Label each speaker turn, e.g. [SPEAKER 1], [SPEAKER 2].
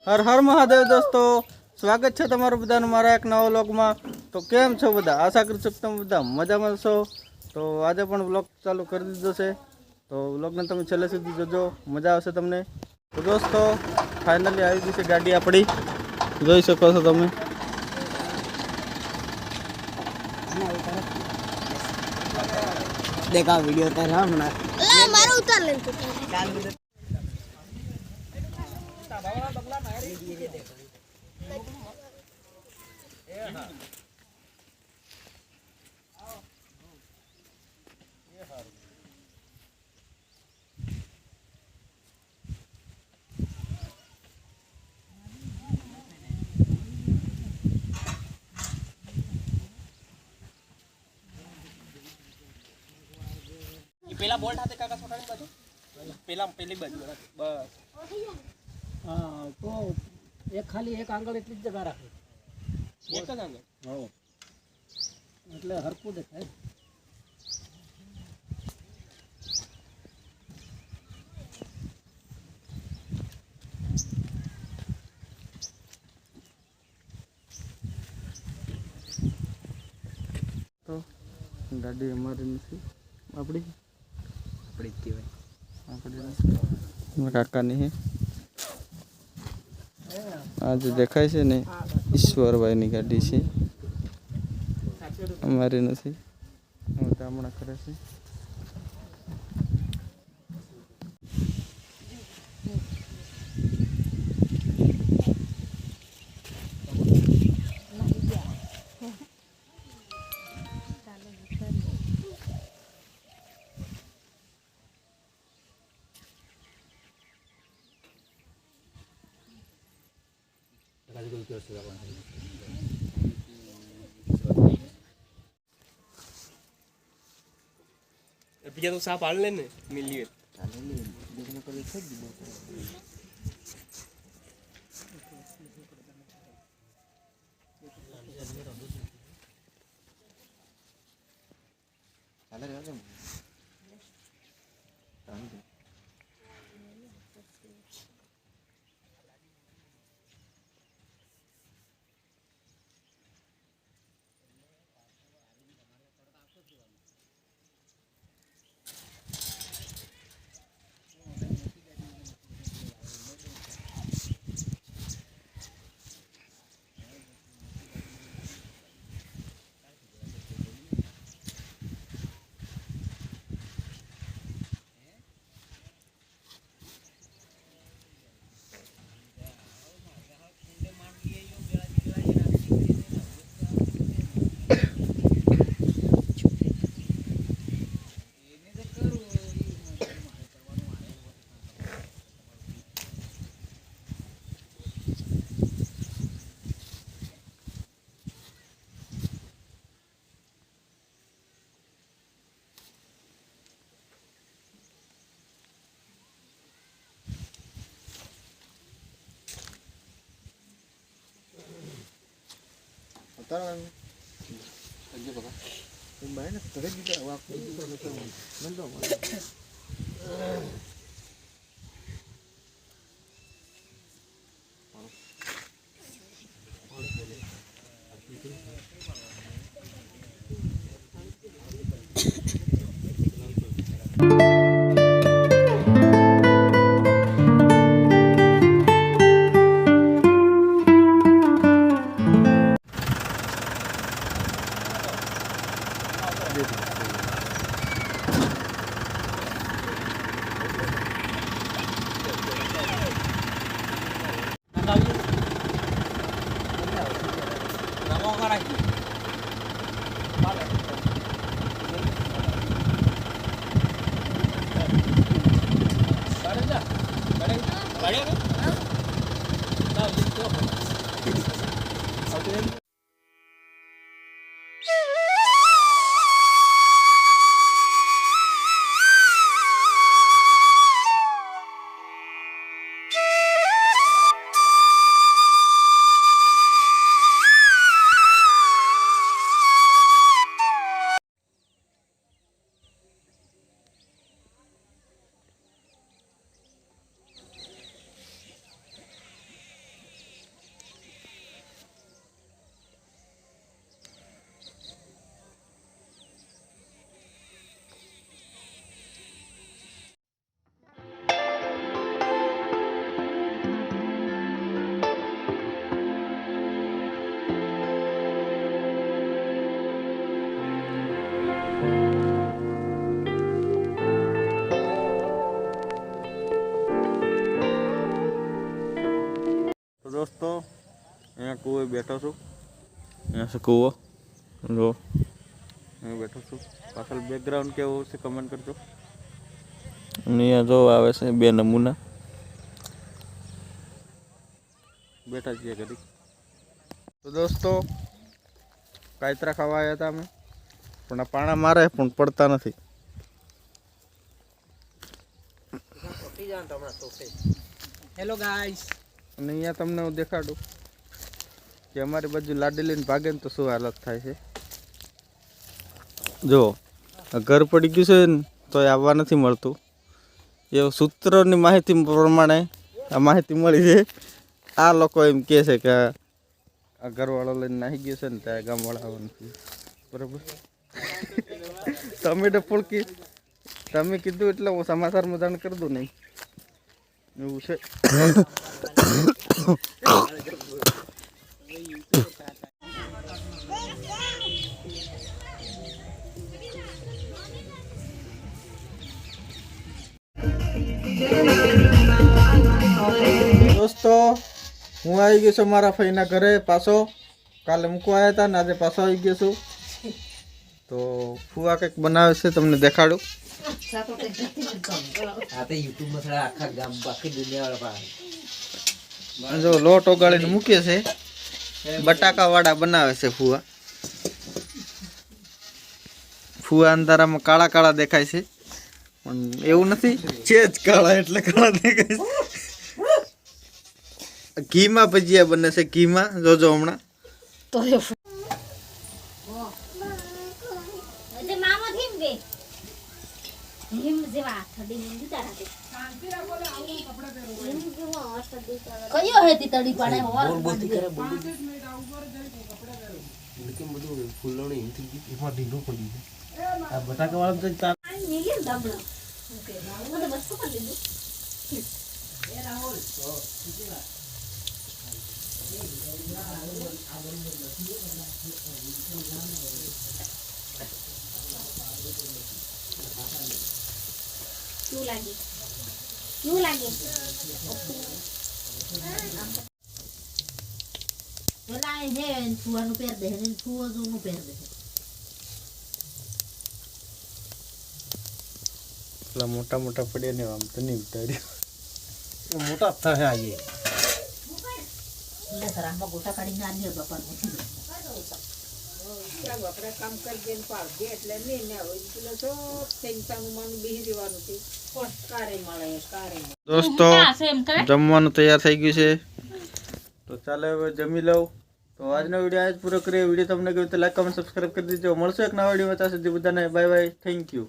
[SPEAKER 1] હર હર મહાદેવ દોસ્તો, સ્વાગત છે તમારું બધાનું મારા એક નવા વ્લોગમાં। તો કેમ છો બધા? આશા કરું છું કે તમે બધા મજામાં છો। તો આજે પણ વ્લોગ ચાલુ કરી દીધો છે, તો વ્લોગને તમે છેલ્લે સુધી જોજો, મજા આવશે તમને। તો દોસ્તો ફાઇનલી આવી ગઈ છે ગાડી આપણી, જોઈ શકો છો તમે।
[SPEAKER 2] देखा वीडियो उतार रहा हूं ना मारो उतार ले तो
[SPEAKER 3] પેલા બોલ્ટ હાથે કાકા છોટાની બાજુ પેલા પેલી બાજુ બસ
[SPEAKER 4] હા તો એક ખાલી એક આંગળ એટલી જ જગા રાખે,
[SPEAKER 3] એક જ આંગળ
[SPEAKER 4] હો એટલે હરકું દેખાય।
[SPEAKER 1] તો ગાડી અમારી નથી, આપણી
[SPEAKER 2] अपनी कहेवाय
[SPEAKER 1] આપણી કાકાની છે। આ જે દેખાય છે ને ઈશ્વરભાઈની ગાડી છે, અમારી નથી। હું તો હમણાં કરે છે।
[SPEAKER 3] બીજા તો સાપ હાલ ને મિલીએ
[SPEAKER 2] देखने को देखे चले गए Taruh aja bapak. Banyak terus juga waktu itu belum.
[SPEAKER 1] દોસ્તો અહીંયા કૂવે બેઠો છું, અહીંયા છે કૂવો, જો અહીંયા બેઠો છું. પાછળ બેકગ્રાઉન્ડ કેવું છે કમેન્ટ કરજો. અને અહીંયા જો આવે છે બે નમૂના, બેઠા છીએ ઘડી. તો દોસ્તો કાયતરા ખાવા આવ્યા હતા અમે, પણ આ પાણા મારે પણ પડતા નથી.
[SPEAKER 3] Hello guys.
[SPEAKER 1] અને અહીંયા તમને હું દેખાડું કે અમારી બાજુ લાડી લઈને ભાગે ને તો શું હાલત થાય છે. જો આ ઘર પડી ગયું છે ને તો એ આવવા નથી મળતું. એ સૂત્રોની માહિતી પ્રમાણે આ માહિતી મળી છે. આ લોકો એમ કહે છે કે આ ઘરવાળો લઈને નાહી ગયો છે ને ત્યાં ગામવાળા આવવાનું છે. બરાબર. તમે ડફોળકી તમે કીધું એટલે હું સમાચારમાં જાણ કરી દઉં નહીં એવું છે. દોસ્તો હું આવી ગયો છું મારા ફઈના ઘરે પાછો. કાલે મૂકવા આવ્યા હતા ને આજે પાછો આવી ગયો છું. તો ફુવા કંઈક બનાવે છે તમને દેખાડું. જો લોટ ઓગાળીને મૂકે છે, બટાકા વાળા બનાવે છે ફુવા. ફુવા અંધારામાં કાળા કાળા દેખાય છે પણ એવું નથી, છે જ કાળા એટલે કાળા દેખાય છે. ઘીમાં ભજીયા બને છે, ઘીમાં જોજો હમણાં.
[SPEAKER 5] કયો હે તી તડી પાડે હોર
[SPEAKER 2] બોલતી કરે બોલતી કેમ બધું ફૂલણી હિંથી ગઈ એમાં ઢીલું પડી ગયું. આ બટાકા વાળા તો ચાર
[SPEAKER 5] મિલિયન દબડો ઓકે મને બસ પકડ લીધું ક્યું લાગે પેલા હે ફુવાનું પહેર દે ને ફુવો જોનું પહેર દે.
[SPEAKER 1] એટલા મોટા મોટા પડ્યા ને આમ તો નહીં ઉતાર્યું.
[SPEAKER 2] મોટા થાય આ એ
[SPEAKER 5] એટલે સરામાં ગોટા કાઢીને આની બાપા મૂકી દે.
[SPEAKER 1] દોસ્તો જમવાનું તૈયાર થઈ ગયું છે તો ચાલો હવે જમી લઉં. તો આજનો વિડીયો આજ પૂરો કરીએ. વિડીયો તમને ગમ્યો તો લાઈક કમેન્ટ સબસ્ક્રાઈબ કરી દેજો. મળશું એક નવા વિડીયોમાં. ત્યાં સુધી બધાને બાય બાય, થેન્ક યુ.